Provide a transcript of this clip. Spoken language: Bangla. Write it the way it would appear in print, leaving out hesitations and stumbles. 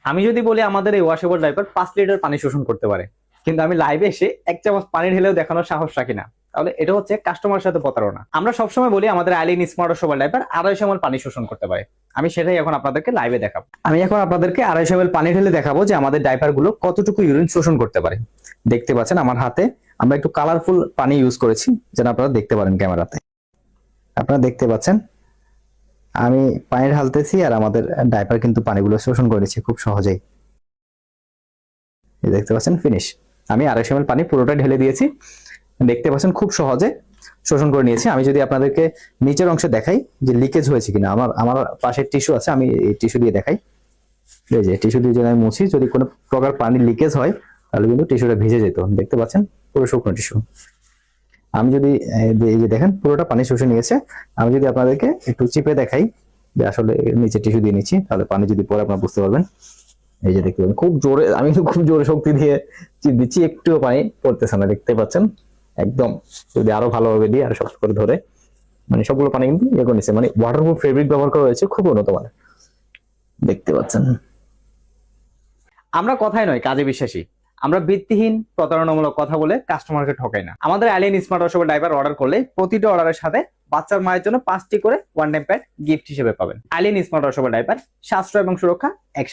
আমি যদি বলি আমাদের এই ওয়াশেবল ডাইপার 5 লিটার পানি শোষণ করতে পারে, কিন্তু আমি লাইভে এসে 1 চামচ পানি ঢেলেও দেখানোর সাহস রাখি না, তাহলে এটা হচ্ছে কাস্টমারের সাথে প্রতারণা। আমরা সবসময় বলি আমাদের Eileen smart washable diaper 250 ml পানি শোষণ করতে পারে। আমি সেটাই এখন আপনাদেরকে লাইভে দেখাবো। আমি এখন আপনাদেরকে 250 ml পানি ঢেলে দেখাবো যে আমাদের ডাইপার গুলো কতটুকু ইউরিন শোষণ করতে পারে। দেখতে পাচ্ছেন আমার হাতে আমরা একটু কালারফুল পানি ইউজ করেছি, যেন আপনারা দেখতে পারেন ক্যামেরাতে। আপনারা দেখতে পাচ্ছেন আমি পানি ঢালতেছি আর আমাদের ডাইপার কিন্তু পানিগুলো শোষণ করে নিচ্ছে খুব সহজেই। এই দেখতে পাচ্ছেন ফিনিশ। আমি 250 ml পানি পুরোটা ঢেলে দিয়েছি, দেখতে পাচ্ছেন খুব সহজে শোষণ করে নিয়েছি। আমি যদি আপনাদেরকে নিচের অংশে দেখাই যে লিকেজ হয়েছে কিনা, আমার আমার পাশে টিস্যু আছে, আমি এই টিস্যু দিয়ে দেখাই। এই যে টিস্যু দিয়ে যদি আমি মুছি, যদি কোনো প্রকার পানি লিকেজ হয় তাহলে কিন্তু টিস্যুটা ভিজে যেত। দেখতে পাচ্ছেন পুরো শুকনো টিস্যু। আমি যদি এই যে দেখেন পুরোটা পানি শুষে নিয়েছে। আমি যদি আপনাদেরকে একটু চিপে দেখাই যে আসলে নিচে টিস্যু দিয়ে নিচ্ছি, তাহলে পানি যদি পরে আপনারা বুঝতে পারবেন। এই যে দেখতে পাচ্ছেন খুব জোরে, আমি কিন্তু খুব জোরে শক্তি দিয়ে চিপ দিচ্ছি, একটুও পানি পড়তেছে না। দেখতে পাচ্ছেন একদম, যদি আরো ভালোভাবে দিই আর শক্ত করে ধরে, মানে সবগুলো পানি কিন্তু ইয়ে করে নিচ্ছে, মানে ওয়াটারপ্রুফ ফেব্রিক ব্যবহার করা হয়েছে, খুব উন্নত মানের। দেখতে পাচ্ছেন। আমরা কথাই নয় কাজে বিশ্বাসী। আমরা ভিত্তিহীন প্রতারণামূলক কথা বলে কাস্টমারকে ঠকাই না। আমাদের Eileen smart washable diaper order করলে প্রতিটি অর্ডারের সাথে বাচ্চার মায়ের জন্য 5টি করে ওয়ান টাইম প্যাড গিফট হিসেবে পাবেন। আইলিন স্মার্ট ওয়াশেবল ডাইপার, সাশ্রয় এবং সুরক্ষা একসাথে।